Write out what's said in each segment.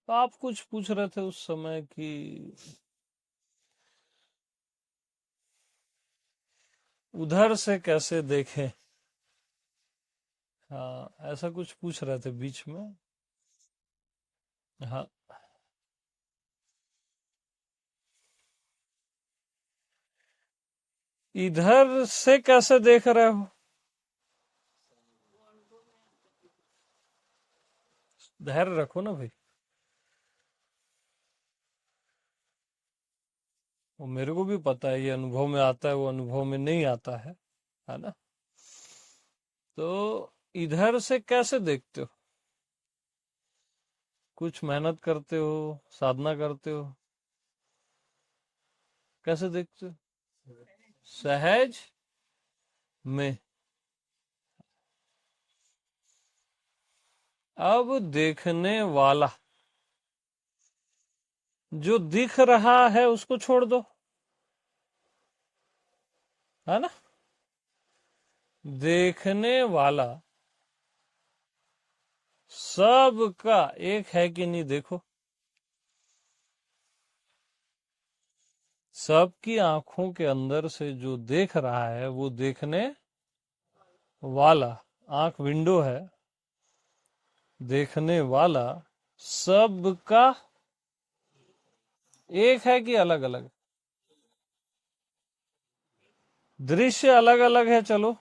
तो आप कुछ पूछ रहे थे उस समय कि उधर से कैसे देखें। हाँ, ऐसा कुछ पूछ रहे थे बीच में। हाँ, इधर से कैसे देख रहे हो? धैर्य रखो ना भाई। वो मेरे को भी पता है, ये अनुभव में आता है, वो अनुभव में नहीं आता है ना? तो इधर से कैसे देखते हो? कुछ मेहनत करते हो, साधना करते हो, कैसे देखते हो? सहज में। अब देखने वाला जो दिख रहा है उसको छोड़ दो, है ना? देखने वाला सबका एक है कि नहीं, देखो। सबकी आंखों के अंदर से जो देख रहा है वो देखने वाला, आंख विंडो है, देखने वाला सबका एक है कि अलग अलग? दृश्य अलग अलग है, चलो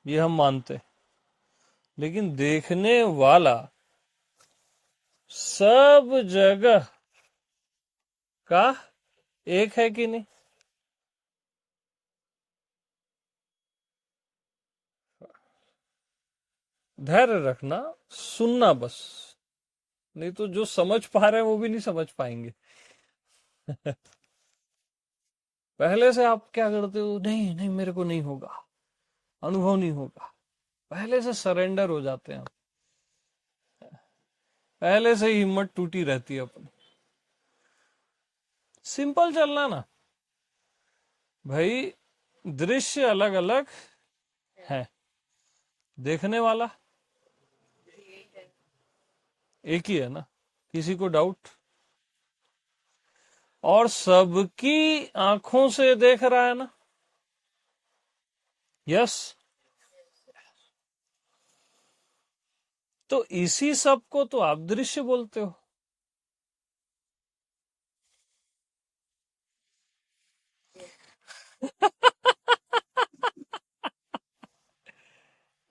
ये हम मानते हैं, लेकिन देखने वाला सब जगह का एक है कि नहीं? धैर्य रखना, सुनना बस, नहीं तो जो समझ पा रहे हैं वो भी नहीं समझ पाएंगे। पहले से आप क्या करते हो, नहीं नहीं मेरे को नहीं होगा, अनुभव नहीं होगा, पहले से सरेंडर हो जाते हैं आप। पहले से ही हिम्मत टूटी रहती है अपनी। सिंपल चलना ना भाई। दृश्य अलग अलग है, देखने वाला एक ही है ना? किसी को डाउट? और सबकी आंखों से देख रहा है ना? यस। तो इसी सब को तो आप दृश्य बोलते हो।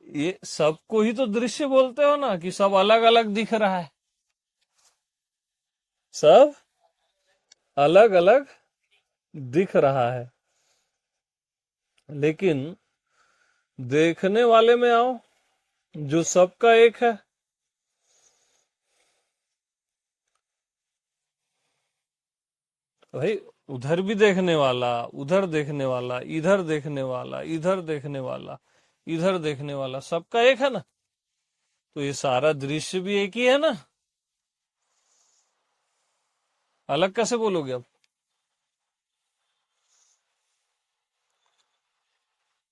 ये सबको ही तो दृश्य बोलते हो ना, कि सब अलग अलग दिख रहा है। सब अलग अलग दिख रहा है, लेकिन देखने वाले में आओ, जो सबका एक है। भाई, उधर भी देखने वाला, उधर देखने वाला, इधर देखने वाला, इधर देखने वाला, इधर देखने वाला, सबका एक है ना? तो ये सारा दृश्य भी एक ही है ना? अलग कैसे बोलोगे अब?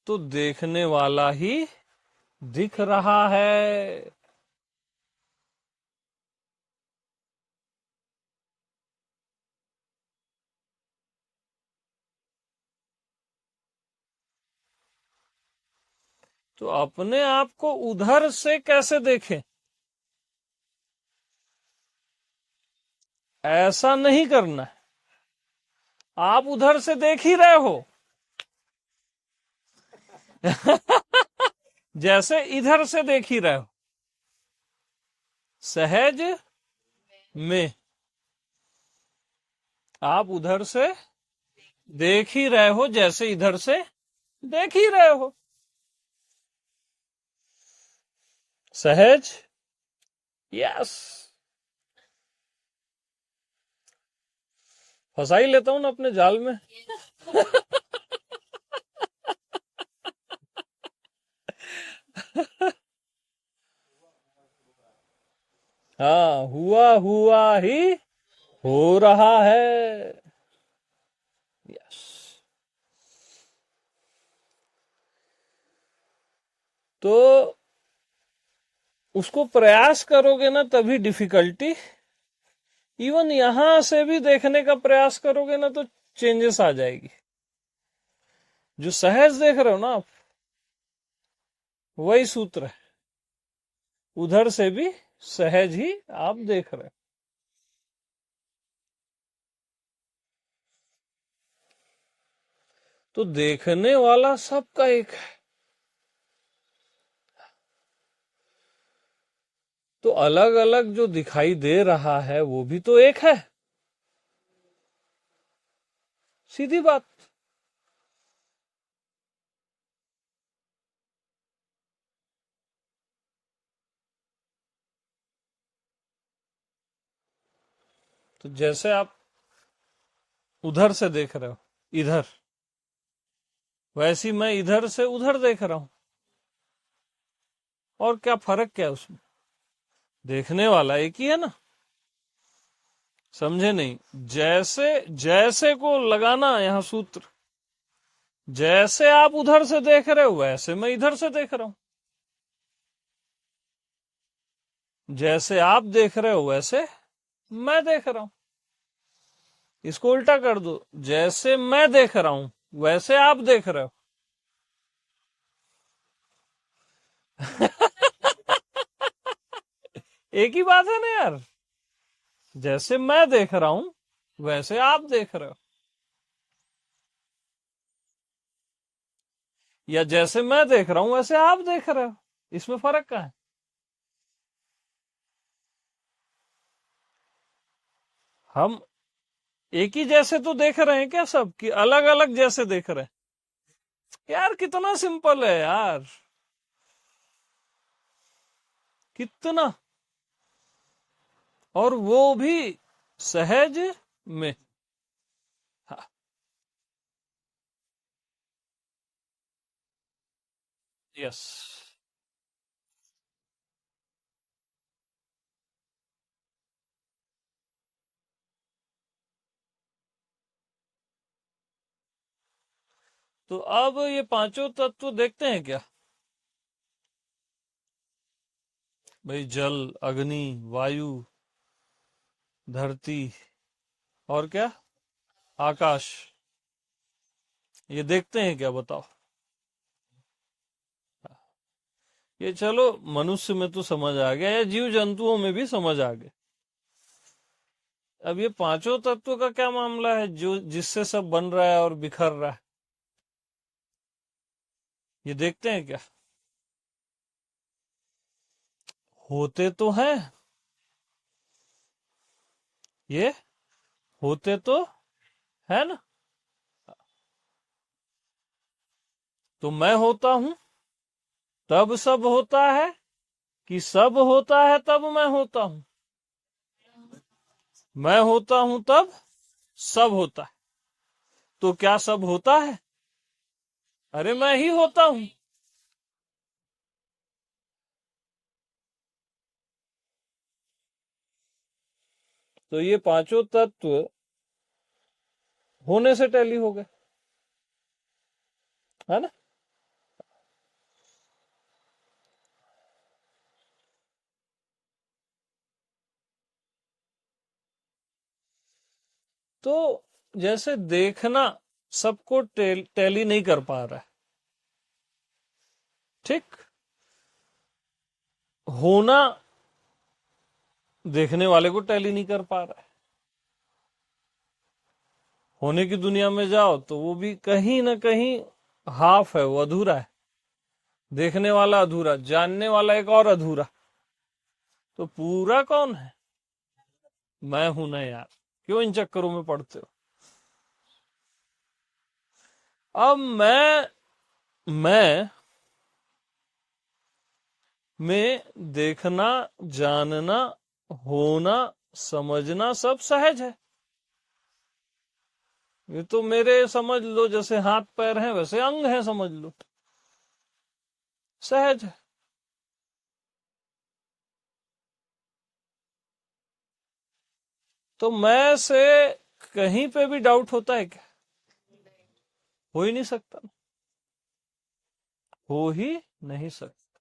तो देखने वाला ही दिख रहा है। तो अपने आप को उधर से कैसे देखें? ऐसा नहीं करना है। आप उधर से देख ही रहे हो, जैसे इधर से देख ही रहे हो। सहज में आप उधर से देख ही रहे हो, जैसे इधर से देख ही रहे हो। सहज। यस। फंसा ही लेता हूं ना अपने जाल में। हाँ, हुआ हुआ ही हो रहा है। यस। तो उसको प्रयास करोगे ना, तभी डिफिकल्टी इवन यहां से भी देखने का प्रयास करोगे ना तो चेंजेस आ जाएगी। जो सहज देख रहे हो ना आप, वही सूत्र है। उधर से भी सहज ही आप देख रहे हो। तो देखने वाला सबका एक है। तो अलग अलग जो दिखाई दे रहा है वो भी तो एक है। सीधी बात। तो जैसे आप उधर से देख रहे हो इधर, वैसी मैं इधर से उधर देख रहा हूं। और क्या फर्क क्या है उसमें? देखने वाला एक ही है ना। समझे नहीं? जैसे जैसे को लगाना यहां सूत्र। जैसे आप उधर से देख रहे हो वैसे मैं इधर से देख रहा हूं। जैसे आप देख रहे हो वैसे मैं देख रहा हूं। इसको उल्टा कर दो, जैसे मैं देख रहा हूं वैसे आप देख रहे हो। एक ही बात है ना यार। जैसे मैं देख रहा हूं वैसे आप देख रहे हो, या जैसे मैं देख रहा हूं वैसे आप देख रहे हो। इसमें फर्क क्या है? हम एक ही जैसे तो देख रहे हैं क्या सब, कि अलग अलग जैसे देख रहे हैं? यार कितना सिंपल है यार, कितना। और वो भी सहज में। हाँ, यस। तो अब ये पांचों तत्व देखते हैं क्या? भाई जल, अग्नि, वायु, धरती, और क्या, आकाश। ये देखते हैं क्या बताओ? ये चलो मनुष्य में तो समझ आ गया, या जीव जंतुओं में भी समझ आ गया। अब ये पांचों तत्व का क्या मामला है जो जिससे सब बन रहा है और बिखर रहा है? ये देखते हैं क्या? होते तो हैं, ये होते तो है ना। तो मैं होता हूं तब सब होता है, कि सब होता है तब मैं होता हूं? मैं होता हूं तब सब होता है। तो क्या सब होता है? अरे मैं ही होता हूं। तो ये पांचों तत्व होने से टैली हो गए, है ना। तो जैसे देखना सबको टैली नहीं कर पा रहा है, ठीक। होना देखने वाले को टैली नहीं कर पा रहा है। होने की दुनिया में जाओ तो वो भी कहीं ना कहीं हाफ है, वो अधूरा है। देखने वाला अधूरा, जानने वाला एक और अधूरा। तो पूरा कौन है? मैं हूं ना यार। क्यों इन चक्करों में पड़ते हो? अब मैं में देखना, जानना, होना, समझना सब सहज है। ये तो मेरे समझ लो जैसे हाथ पैर हैं वैसे अंग हैं, समझ लो, सहज है। तो मैं से कहीं पे भी डाउट होता है क्या? हो ही नहीं सकता। हो ही नहीं सकता।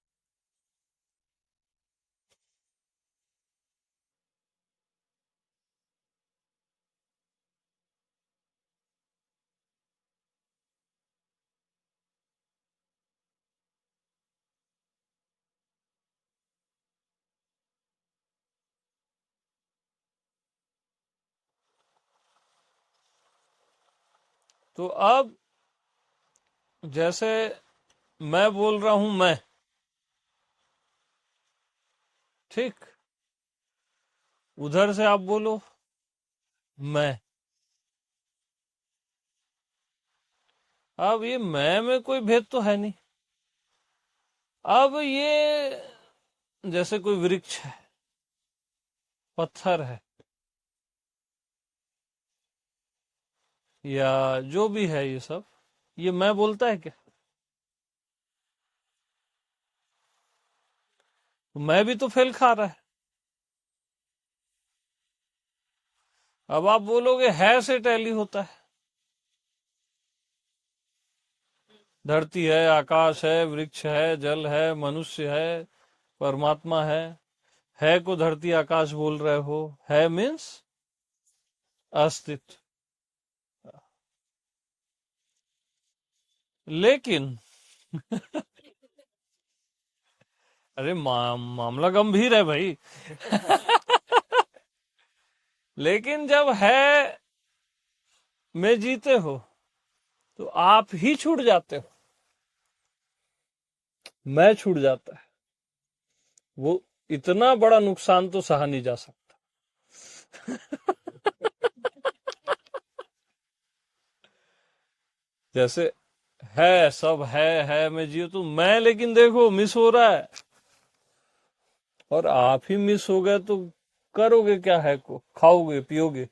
तो अब जैसे मैं बोल रहा हूं मैं, ठीक, उधर से आप बोलो मैं। अब ये मैं में कोई भेद तो है नहीं। अब ये जैसे कोई वृक्ष है, पत्थर है, या जो भी है, ये सब, ये मैं बोलता है क्या? तो मैं भी तो फेल खा रहा है। अब आप बोलोगे है से टैली होता है। धरती है, आकाश है, वृक्ष है, जल है, मनुष्य है, परमात्मा है को धरती आकाश बोल रहे हो, है मीन्स अस्तित्व। लेकिन अरे मामला गंभीर है भाई। लेकिन जब है में जीते हो तो आप ही छूट जाते हो, मैं छूट जाता है। वो इतना बड़ा नुकसान तो सहा नहीं जा सकता। जैसे है, सब है मैं जियो तो मैं, लेकिन देखो मिस हो रहा है, और आप ही मिस हो गए तो करोगे क्या? है को खाओगे पियोगे?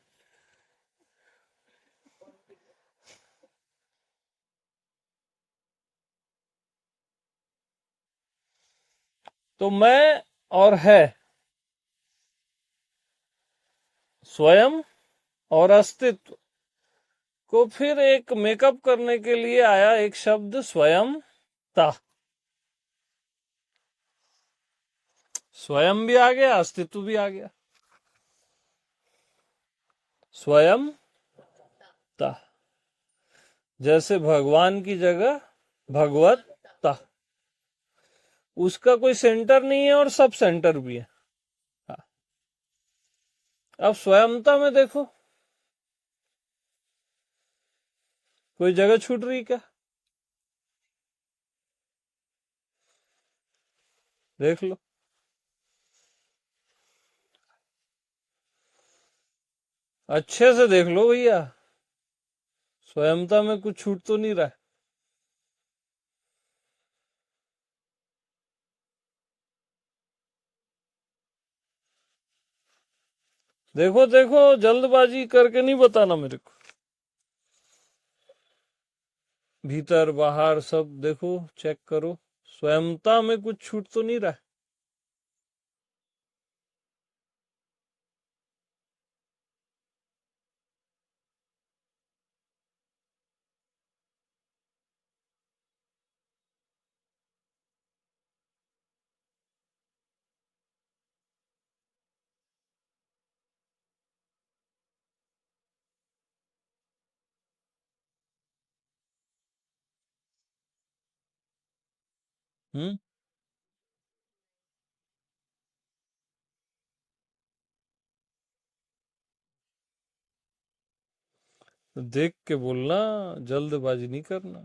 तो मैं और है, स्वयं और अस्तित्व को फिर एक मेकअप करने के लिए आया एक शब्द, स्वयं ता। स्वयं भी आ गया, अस्तित्व भी आ गया। स्वयं ता, जैसे भगवान की जगह भगवत्ता। उसका कोई सेंटर नहीं है और सब सेंटर भी है। हाँ। अब स्वयंता में देखो, कोई जगह छूट रही क्या? देख लो, अच्छे से देख लो भैया, स्वयंता में कुछ छूट तो नहीं रहा है। देखो देखो, जल्दबाजी करके नहीं बताना मेरे को। भीतर बाहर सब देखो, चेक करो, स्वयंता में कुछ छूट तो नहीं रहा है। हम्म। तो देख के बोलना, जल्दबाजी नहीं करना।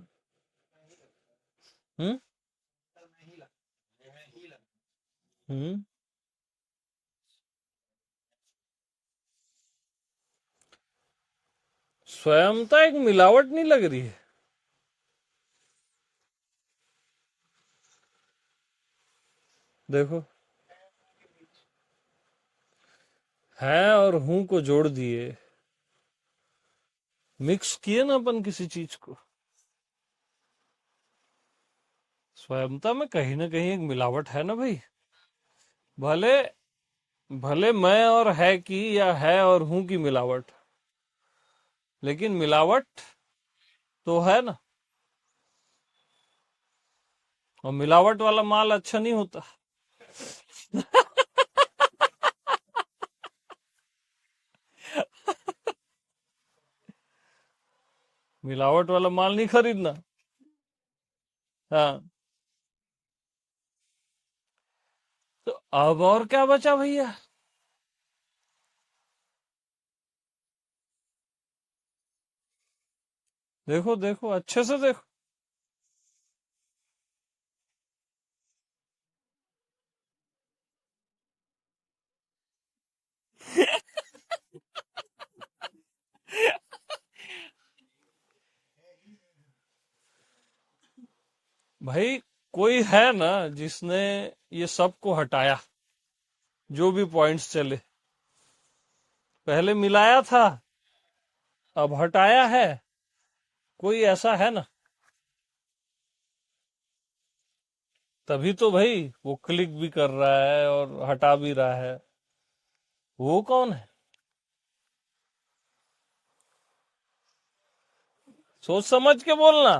हम्म। हम्म। स्वयंता एक मिलावट नहीं लग रही है? देखो, है और हूं को जोड़ दिए, मिक्स किए ना अपन किसी चीज को। स्वयंता में कहीं ना कहीं एक मिलावट है ना भाई। भले भले मैं और है की, या है और हूं की मिलावट, लेकिन मिलावट तो है ना। और मिलावट वाला माल अच्छा नहीं होता। मिलावट वाला माल नहीं खरीदना। हाँ। तो अब और क्या बचा भैया? देखो देखो अच्छे से देखो। भाई कोई है ना जिसने ये सब को हटाया, जो भी पॉइंट्स चले, पहले मिलाया था अब हटाया है, कोई ऐसा है ना? तभी तो भाई वो क्लिक भी कर रहा है और हटा भी रहा है। वो कौन है? सोच समझ के बोलना।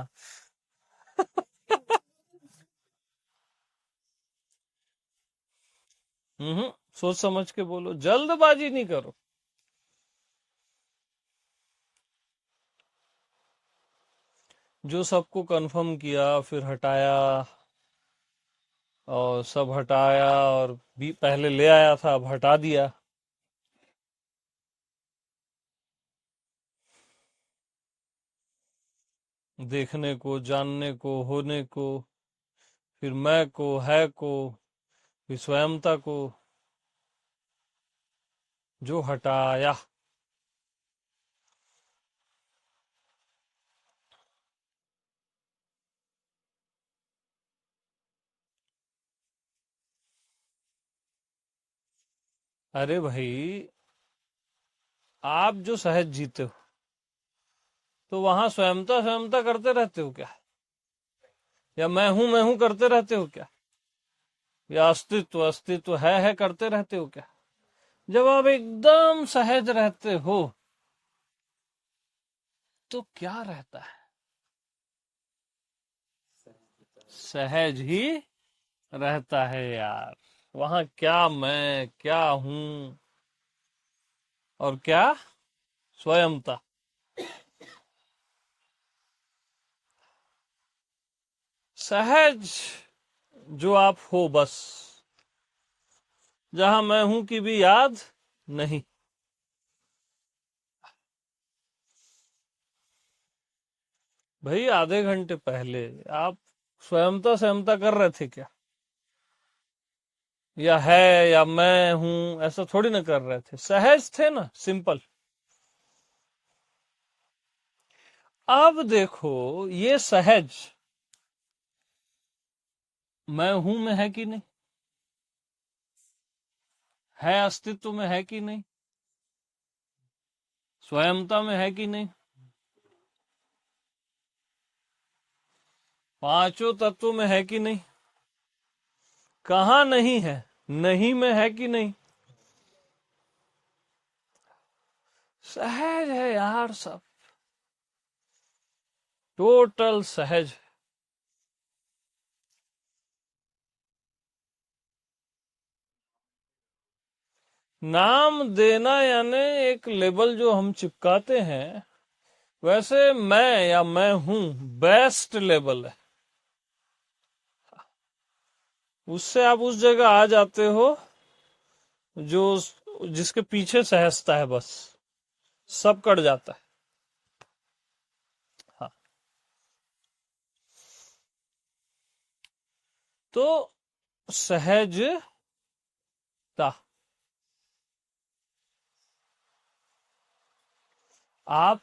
सोच समझ के बोलो, जल्दबाजी नहीं करो। जो सबको कंफर्म किया फिर हटाया, और सब हटाया और भी पहले ले आया था अब हटा दिया। देखने को, जानने को, होने को, फिर मैं को, है को, फिर स्वयंता को, जो हटाया। अरे भाई, आप जो सहज जीते हो तो वहां स्वयंता स्वयंता करते रहते हो क्या? या मैं हूं करते रहते हो क्या? या अस्तित्व अस्तित्व है करते रहते हो क्या? जब आप एकदम सहज रहते हो तो क्या रहता है? सहज ही रहता है यार। वहां क्या मैं, क्या हूं, और क्या स्वयंता। सहज जो आप हो बस, जहां मैं हूं की भी याद नहीं। भाई आधे घंटे पहले आप स्वयंता स्वयंता कर रहे थे क्या? या है या मैं हूं ऐसा थोड़ी ना कर रहे थे, सहज थे ना, सिंपल। अब देखो, ये सहज मैं हूं में है कि नहीं? है अस्तित्व में है कि नहीं? स्वयंता में है कि नहीं? पांचों तत्वों में है कि नहीं? कहां नहीं है? नहीं में है कि नहीं? सहज है यार सब, टोटल सहज। नाम देना यानी एक लेबल जो हम चिपकाते हैं, वैसे मैं या मैं हूं बेस्ट लेबल है। उससे आप उस जगह आ जाते हो जो जिसके पीछे सहजता है, बस सब कट जाता है। हाँ, तो सहजता, आप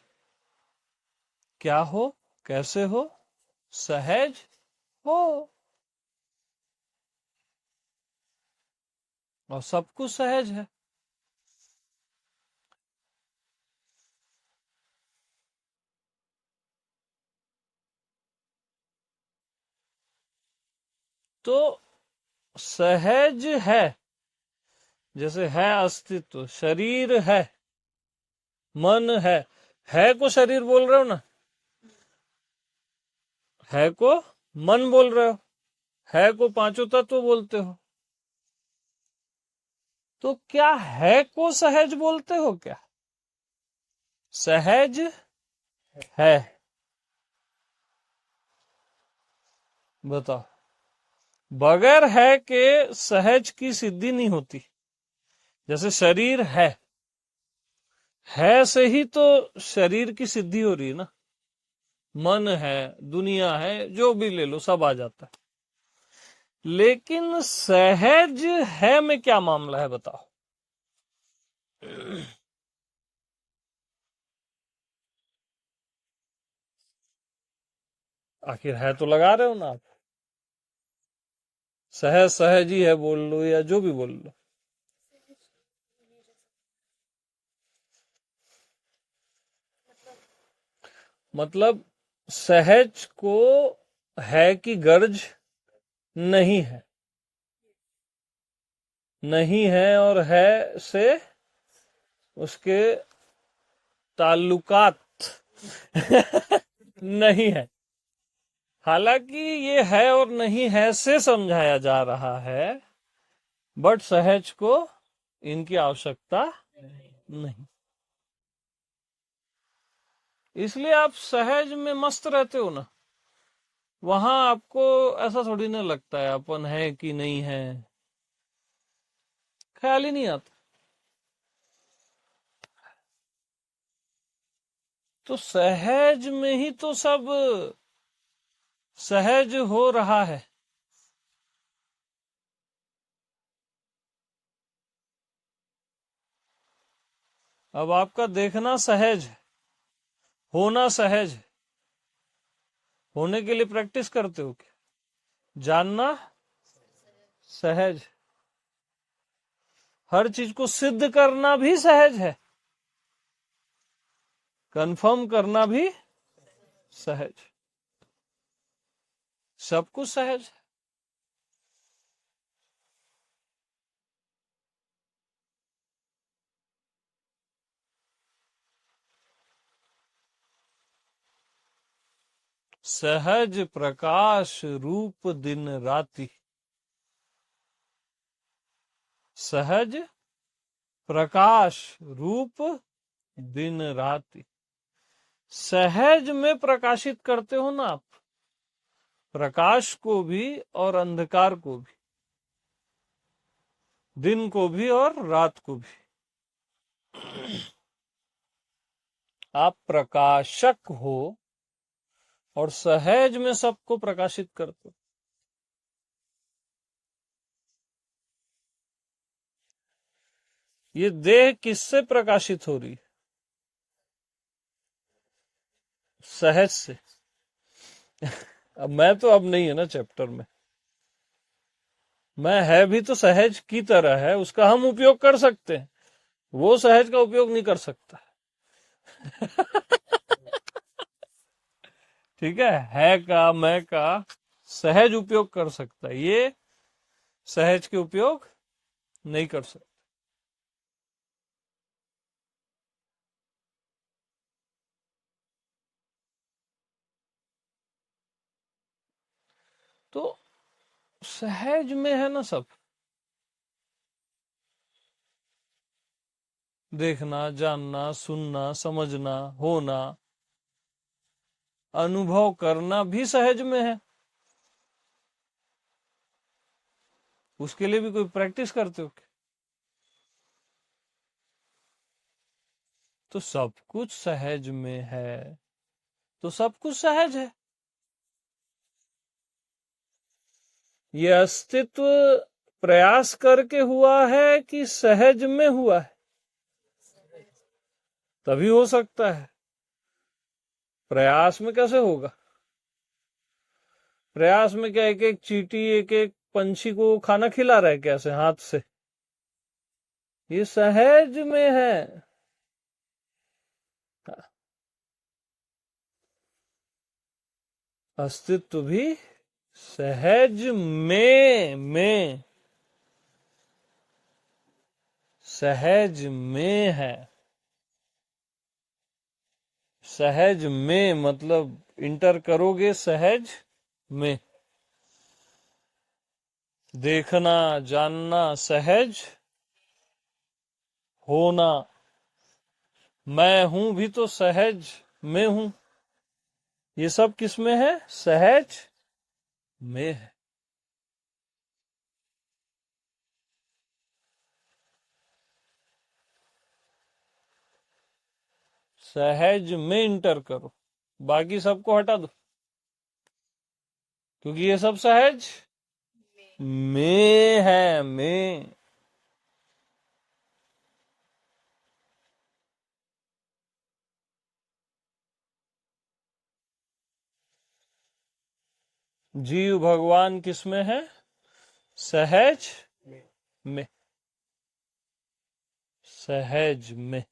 क्या हो, कैसे हो? सहज हो, और सब कुछ सहज है। तो सहज है, जैसे है अस्तित्व, शरीर है, मन है को शरीर बोल रहे हो ना, है को मन बोल रहे हो, है को पांचों तत्व बोलते हो, तो क्या है को सहज बोलते हो क्या? सहज है, बताओ। बगैर है के सहज की सिद्धि नहीं होती। जैसे शरीर है से ही तो शरीर की सिद्धि हो रही है ना। मन है, दुनिया है, जो भी ले लो सब आ जाता है। लेकिन सहज है में क्या मामला है बताओ। आखिर है तो लगा रहे हो ना आप। सहज सहज ही है बोल लो या जो भी बोल लो। मतलब सहज को है की गर्ज नहीं है, नहीं है और है से उसके ताल्लुकात नहीं है। हालांकि ये है और नहीं है से समझाया जा रहा है, बट सहज को इनकी आवश्यकता नहीं। इसलिए आप सहज में मस्त रहते हो ना, वहां आपको ऐसा थोड़ी ना लगता है अपन है कि नहीं है, ख्याल ही नहीं आता। तो सहज में ही तो सब सहज हो रहा है। अब आपका देखना सहज है, होना सहज है। होने के लिए प्रैक्टिस करते हो क्या? जानना सहज, हर चीज को सिद्ध करना भी सहज है, कंफर्म करना भी सहज, सब कुछ सहज है। सहज प्रकाश रूप दिन राति, सहज प्रकाश रूप दिन राति। सहज में प्रकाशित करते हो ना आप, प्रकाश को भी और अंधकार को भी, दिन को भी और रात को भी। आप प्रकाशक हो और सहज में सबको प्रकाशित करते हो। ये देह किससे प्रकाशित हो रही है? सहज से। अब मैं तो अब नहीं है ना चैप्टर में, मैं है भी तो सहज की तरह है, उसका हम उपयोग कर सकते हैं, वो सहज का उपयोग नहीं कर सकता। ठीक है का मैं का सहज उपयोग कर सकता है, ये सहज के उपयोग नहीं कर सकता। तो सहज में है ना सब, देखना, जानना, सुनना, समझना, होना, अनुभव करना भी सहज में है। उसके लिए भी कोई प्रैक्टिस करते हो क्या? तो सब कुछ सहज में है, तो सब कुछ सहज है। ये अस्तित्व प्रयास करके हुआ है कि सहज में हुआ है? तभी हो सकता है, प्रयास में कैसे होगा? प्रयास में क्या एक एक चींटी, एक एक पंछी को खाना खिला रहा है कैसे हाथ से? ये सहज में है। अस्तित्व भी सहज में सहज में है। सहज में मतलब इंटर करोगे सहज में, देखना जानना सहज, होना, मैं हूं भी तो सहज में हूं, ये सब किस में है? सहज में है। सहज में इंटर करो। बाकी सबको हटा दो, क्योंकि ये सब सहज में है, में। जीव भगवान किसमें है? सहज में, सहज में।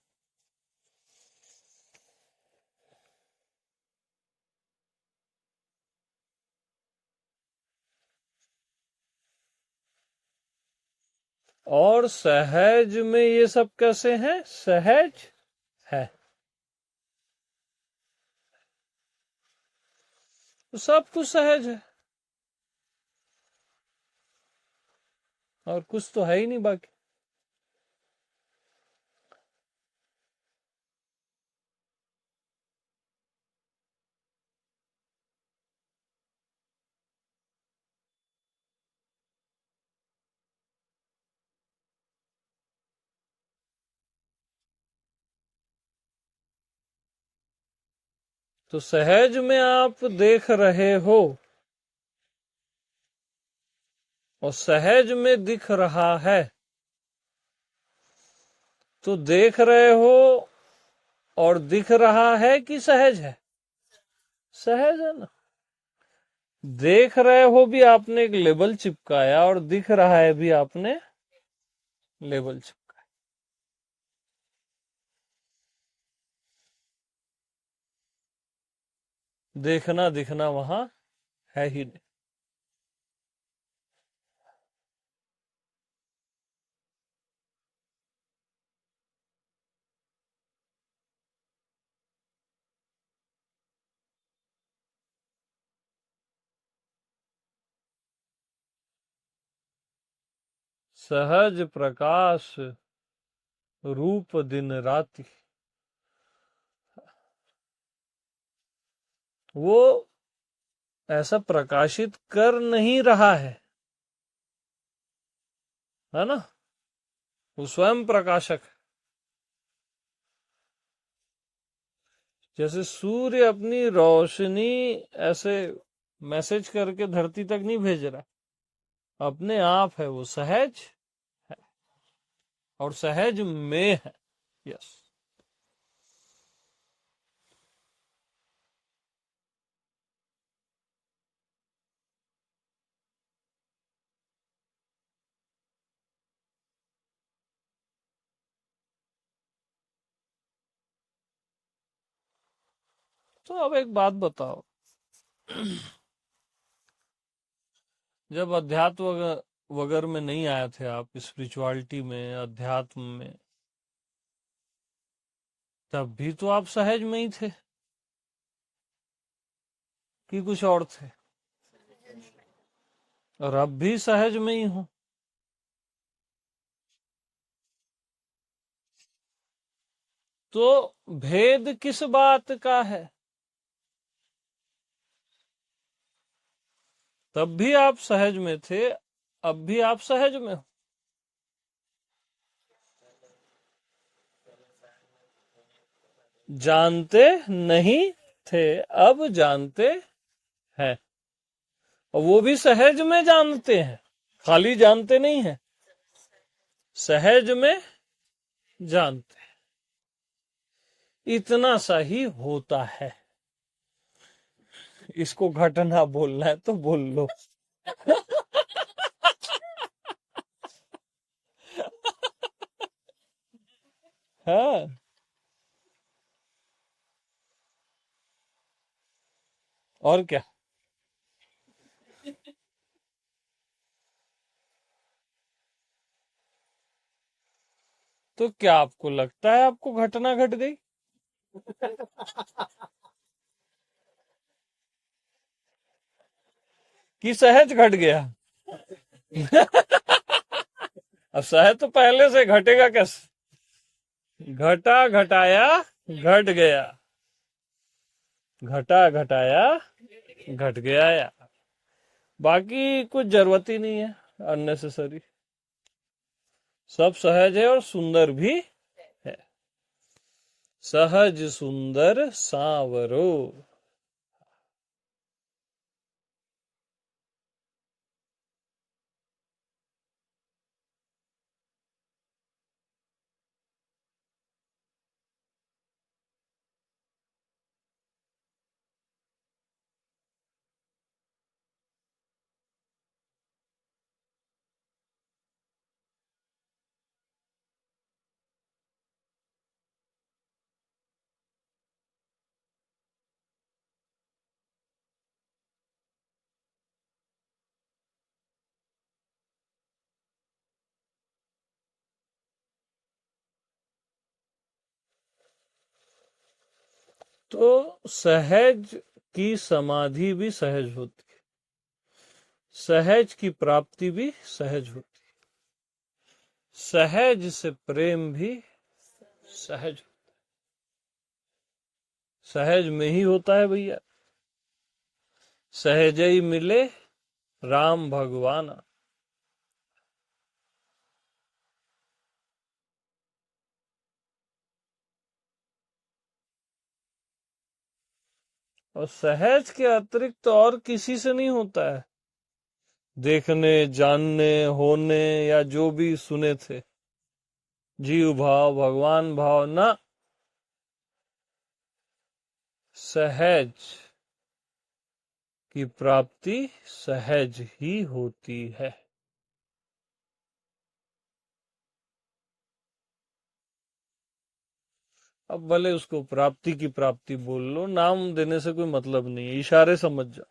और सहज में ये सब कैसे हैं? सहज है। तो सब कुछ सहज है, और कुछ तो है ही नहीं बाकी। तो सहज में आप देख रहे हो, और सहज में दिख रहा है, तो देख रहे हो और दिख रहा है कि सहज है? सहज है ना। देख रहे हो भी आपने एक लेबल चिपकाया, और दिख रहा है भी आपने लेबल चिपकाया। देखना दिखना वहां है ही नहीं। सहज प्रकाश रूप दिन राति, वो ऐसा प्रकाशित कर नहीं रहा है ना। वो स्वयं प्रकाशक है। जैसे सूर्य अपनी रोशनी ऐसे मैसेज करके धरती तक नहीं भेज रहा, अपने आप है, वो सहज है, और सहज में है। यस। तो अब एक बात बताओ, जब अध्यात्म वगैरह में नहीं आए थे आप, स्पिरिचुअलिटी में, अध्यात्म में, तब भी तो आप सहज में ही थे, कि कुछ और थे? और अब भी सहज में ही हो। तो भेद किस बात का है? तब भी आप सहज में थे, अब भी आप सहज में हो। जानते नहीं थे, अब जानते हैं, और वो भी सहज में जानते हैं, खाली जानते नहीं हैं, सहज में जानते हैं। इतना सा ही होता है। इसको घटना बोलना है तो बोल लो। हाँ, और क्या। तो क्या आपको लगता है आपको घटना घट गई? कि सहज घट गया? अब सहज तो पहले से, घटेगा कैसे? घटा घटाया घट गया, घटा घटाया घट गया या। बाकी कुछ जरूरत ही नहीं है अननेसेसरी। सब सहज है और सुंदर भी है। सहज सुंदर सांवरो। तो सहज की समाधि भी सहज होती है, सहज की प्राप्ति भी सहज होती है, सहज से प्रेम भी सहज, सहज में ही होता है भैया। सहज ही मिले राम भगवान। और सहज के अतिरिक्त तो और किसी से नहीं होता है, देखने जानने होने या जो भी सुने थे, जीव भाव भगवान भाव ना, सहज की प्राप्ति सहज ही होती है। अब भले उसको प्राप्ति की प्राप्ति बोल लो, नाम देने से कोई मतलब नहीं है, इशारे समझ जाओ।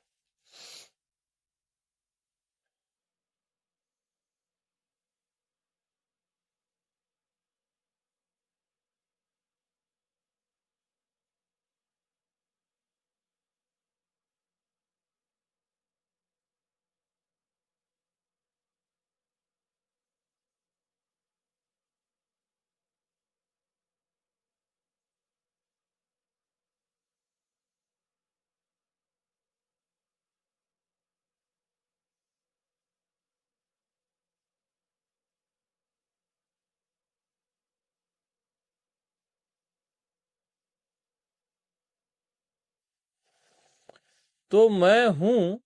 तो मैं हूं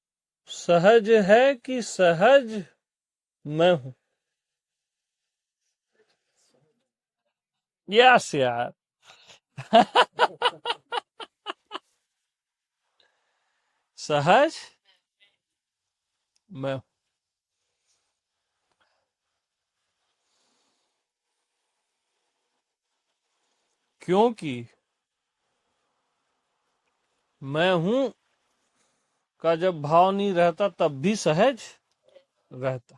सहज है कि सहज मैं हूं? यस यार। सहज मैं हूं। क्योंकि मैं हूं का जब भाव नहीं रहता तब भी सहज रहता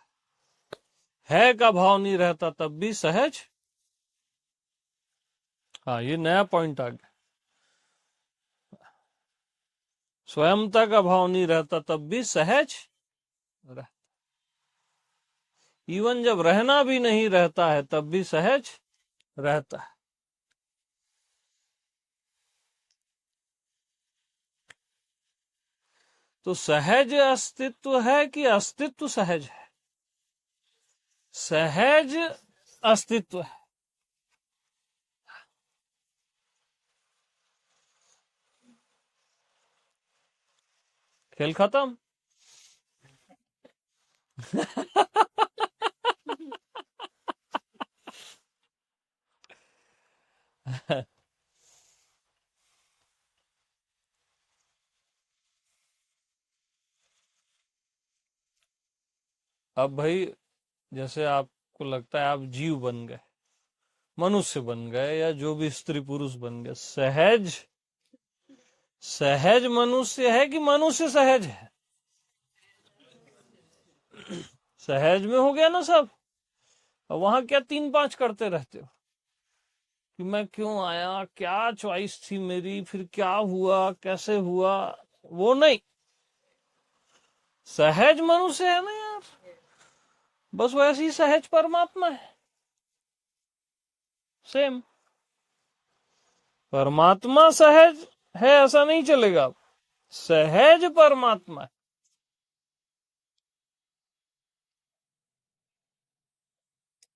है का भाव नहीं रहता तब भी सहज। हाँ, ये नया पॉइंट आ गया। स्वयंता का भाव नहीं रहता तब भी सहज रहता, इवन जब रहना भी नहीं रहता है तब भी सहज रहता है। तो सहज अस्तित्व है कि अस्तित्व सहज है? सहज अस्तित्व है। खेल खत्म। अब भाई, जैसे आपको लगता है आप जीव बन गए, मनुष्य बन गए, या जो भी स्त्री पुरुष बन गए, सहज सहज मनुष्य है कि मनुष्य सहज है? सहज में हो गया ना सब। और वहां क्या तीन पांच करते रहते हो कि मैं क्यों आया, क्या चॉइस थी मेरी, फिर क्या हुआ, कैसे हुआ, वो नहीं। सहज मनुष्य है ना यार, बस वैसे ही सहज परमात्मा है। सेम परमात्मा सहज है ऐसा नहीं चलेगा, सहज परमात्मा है।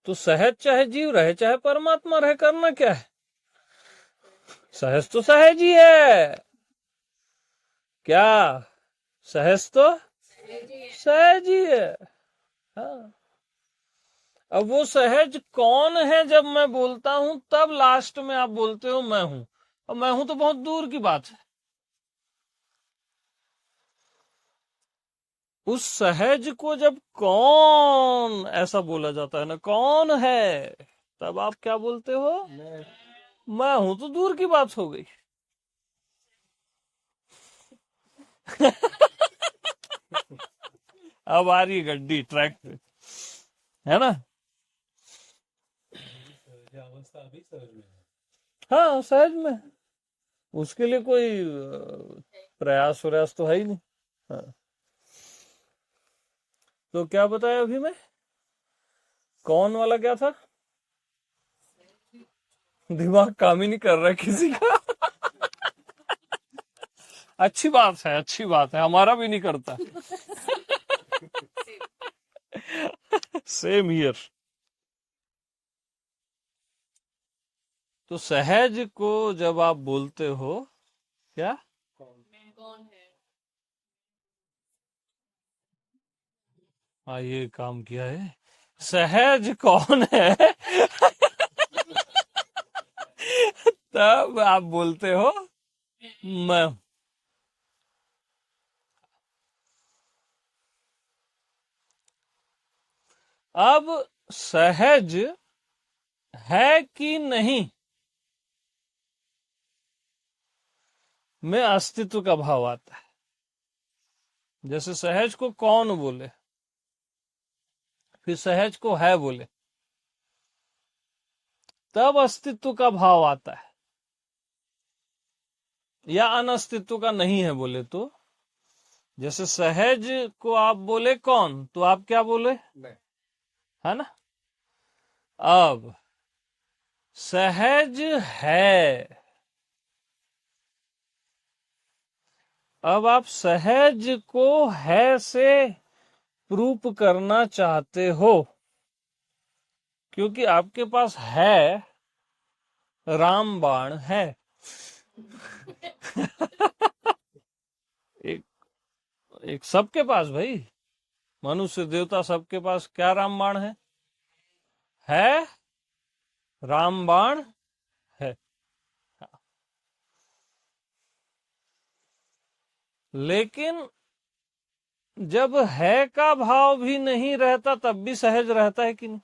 तो सहज चाहे जीव रहे चाहे परमात्मा रहे, करना क्या है? सहज तो सहज ही है। क्या सहज तो सहज ही है। हाँ। अब वो सहज कौन है? जब मैं बोलता हूं तब लास्ट में आप बोलते हो मैं हूं, और मैं हूं तो बहुत दूर की बात है। उस सहज को जब कौन ऐसा बोला जाता है ना, कौन है, तब आप क्या बोलते हो? मैं हूं तो दूर की बात हो गई। अब आ रही है गड्डी ट्रैक पे, है ना? अवस्था अभी सहज में है। हाँ, सहज में। उसके लिए कोई प्रयास प्रयास तो है ही नहीं। हाँ। तो क्या बताया अभी मैं, कौन वाला क्या था? दिमाग काम ही नहीं कर रहा है किसी का। अच्छी बात है, अच्छी बात है, हमारा भी नहीं करता। Same here. तो सहज को जब आप बोलते हो, क्या? हाँ, ये काम किया है। सहज कौन है? तब आप बोलते हो मैं। अब सहज है कि नहीं में अस्तित्व का भाव आता है। जैसे सहज को कौन बोले, फिर सहज को है बोले, तब अस्तित्व का भाव आता है। या अनअस्तित्व का नहीं है बोले तो, जैसे सहज को आप बोले कौन, तो आप क्या बोले? मैं। है ना? अब सहज है, अब आप सहज को है से प्रूफ करना चाहते हो, क्योंकि आपके पास है, रामबाण है। एक एक सबके पास भाई, मनुष्य देवता सबके पास क्या रामबाण है रामबाण है। लेकिन जब है का भाव भी नहीं रहता तब भी सहज रहता है कि नहीं?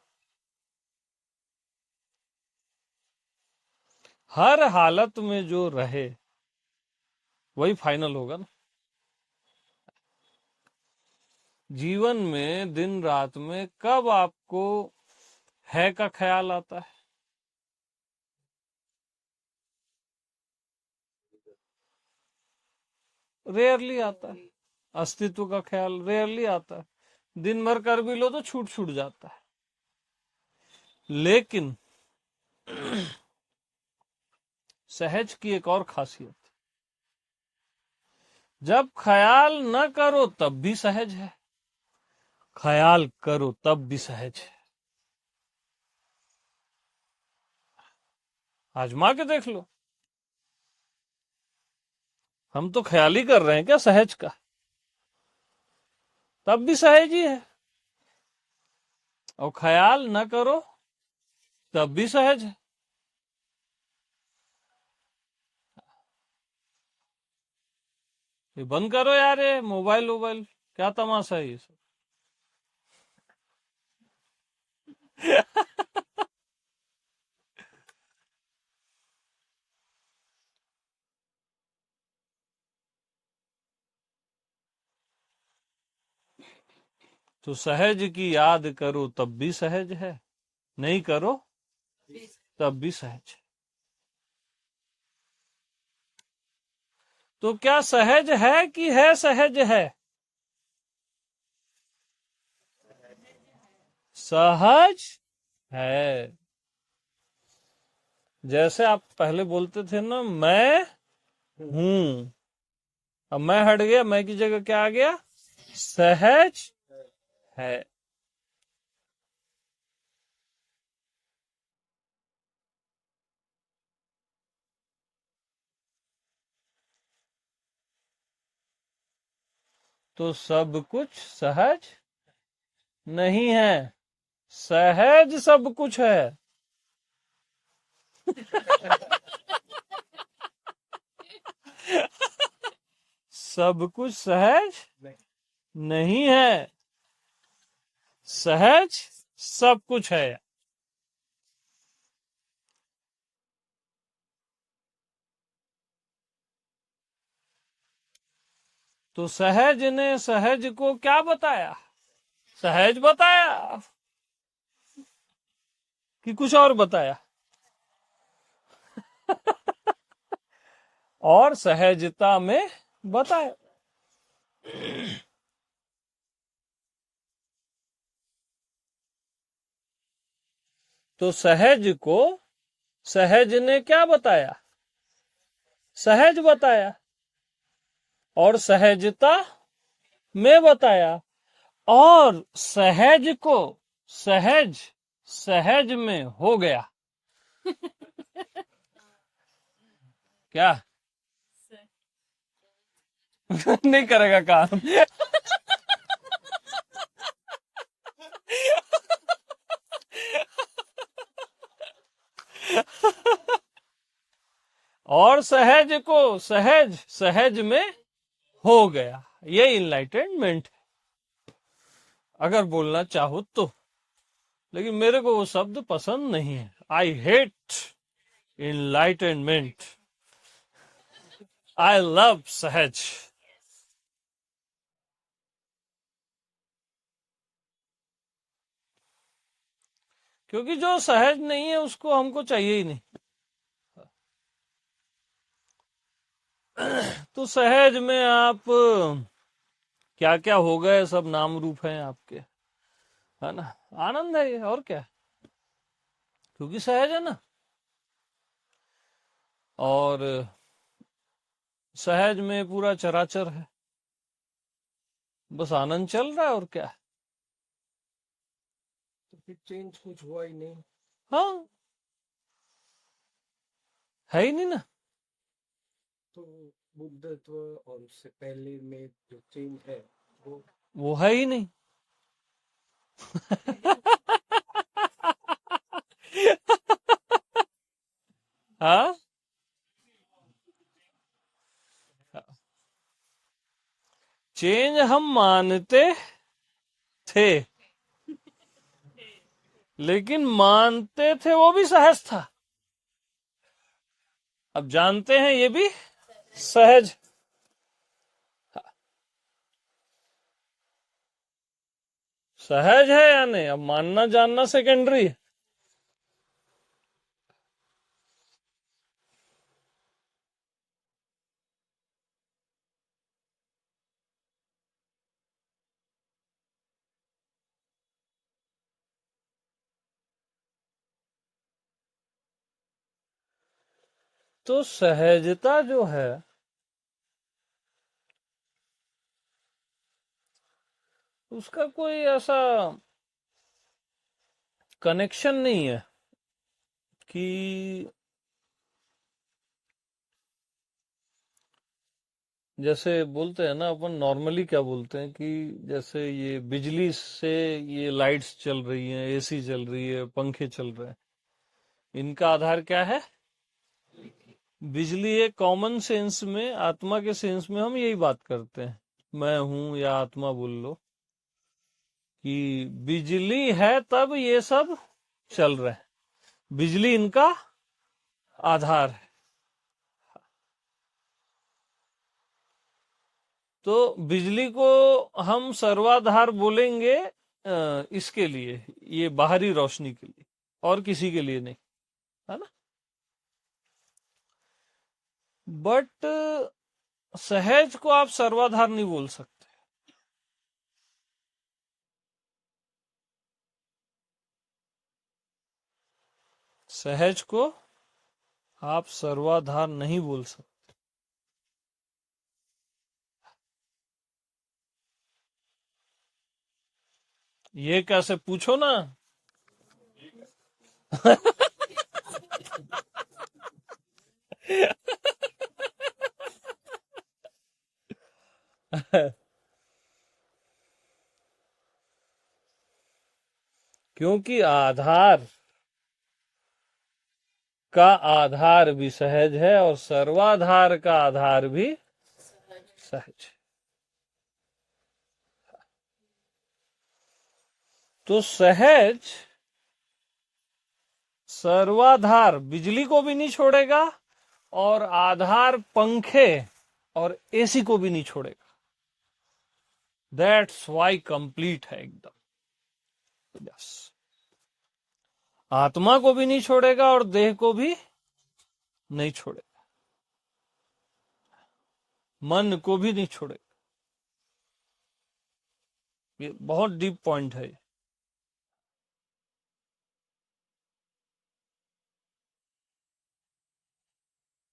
हर हालत में जो रहे वही फाइनल होगा ना। जीवन में दिन रात में कब आपको है का ख्याल आता है? रेयरली आता है। अस्तित्व का ख्याल रेयरली आता है। दिन भर कर भी लो तो छूट छूट जाता है। लेकिन सहज की एक और खासियत, जब ख्याल न करो तब भी सहज है, ख्याल करो तब भी सहज है। आजमा के देख लो। हम तो ख्याल ही कर रहे हैं क्या सहज का, तब भी सहज ही है। और ख्याल न करो तब भी सहज है। ये बंद करो यार, ये मोबाइल वोबाइल क्या तमाशा है ये सब। तो सहज की याद करो तब भी सहज है, नहीं करो तब भी सहज है। तो क्या सहज है कि है सहज है? सहज है। जैसे आप पहले बोलते थे ना मैं हूं, अब मैं हट गया, मैं की जगह क्या आ गया? सहज है। तो सब कुछ सहज नहीं है, सहज सब कुछ है। सब कुछ सहज नहीं है, सहज सब कुछ है। तो सहज ने सहज को क्या बताया? सहज बताया कि कुछ और बताया? और सहजता में बताया। तो सहज को सहज ने क्या बताया? सहज बताया और सहजता में बताया। और सहज को सहज सहज में हो गया। क्या? नहीं करेगा काम। और सहज को सहज सहज में हो गया। ये इनलाइटनमेंट अगर बोलना चाहो तो। लेकिन मेरे को वो शब्द पसंद नहीं है। I hate enlightenment, I love सहज। क्योंकि जो सहज नहीं है उसको हमको चाहिए ही नहीं। तो सहज में आप क्या क्या हो गए, सब नाम रूप हैं आपके, है ना। आनंद है ये, और क्या, क्योंकि सहज है ना। और सहज में पूरा चराचर है, बस आनंद चल रहा है, और क्या है। तो फिर चेंज कुछ हुआ ही नहीं। हाँ, है ही नहीं ना। तो बुद्धत्व और उससे पहले में जो चेंज है वो वो है ही नहीं। हाँ, चेंज हम मानते थे, लेकिन मानते थे वो भी सहज था। अब जानते हैं ये भी सहज। सहज है या नहीं, अब मानना जानना सेकेंडरी है। तो सहजता जो है उसका कोई ऐसा कनेक्शन नहीं है कि जैसे बोलते हैं ना अपन नॉर्मली, क्या बोलते हैं कि जैसे ये बिजली से ये लाइट्स चल रही हैं, एसी चल रही है, पंखे चल रहे हैं, इनका आधार क्या है? बिजली। एक कॉमन सेंस में, आत्मा के सेंस में हम यही बात करते हैं, मैं हूं या आत्मा बोल लो, कि बिजली है तब ये सब चल रहा है, बिजली इनका आधार है। तो बिजली को हम सर्वाधार बोलेंगे इसके लिए, ये बाहरी रोशनी के लिए, और किसी के लिए नहीं, है ना। बट सहज को आप सर्वाधार नहीं बोल सकते। सहज को आप सर्वाधार नहीं बोल सकते। ये कैसे, पूछो ना। क्योंकि आधार का आधार भी सहज है और सर्वाधार का आधार भी सहज है। तो सहज सर्वाधार बिजली को भी नहीं छोड़ेगा, और आधार पंखे और एसी को भी नहीं छोड़ेगा। दैट्स वाई कंप्लीट है एकदम। यस, आत्मा को भी नहीं छोड़ेगा और देह को भी नहीं छोड़ेगा। मन को भी नहीं छोड़ेगा। ये बहुत डीप पॉइंट है।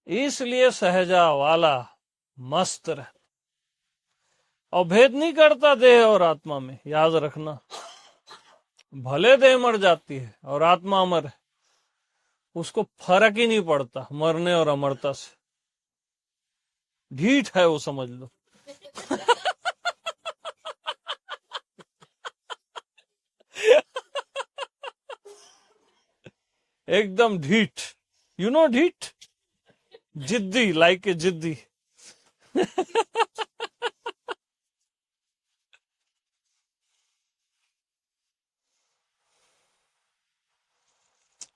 इसलिए सहजा वाला मस्त रह, और भेद नहीं करता देह और आत्मा में, याद रखना। भले देह मर जाती है और आत्मा अमर है, उसको फर्क ही नहीं पड़ता मरने और अमरता से। ढीठ है वो, समझ लो। एकदम ढीठ, यू नो ढीठ, जिद्दी, लाइक ए जिद्दी।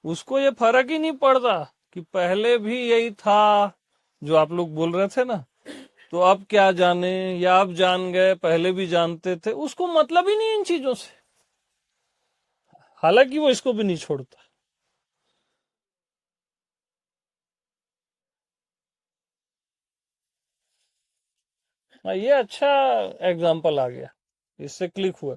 उसको ये फर्क ही नहीं पड़ता कि पहले भी यही था, जो आप लोग बोल रहे थे ना, तो अब क्या जाने, या अब जान गए, पहले भी जानते थे। उसको मतलब ही नहीं इन चीजों से, हालांकि वो इसको भी नहीं छोड़ता। हाँ, ये अच्छा एग्जाम्पल आ गया, इससे क्लिक हुआ।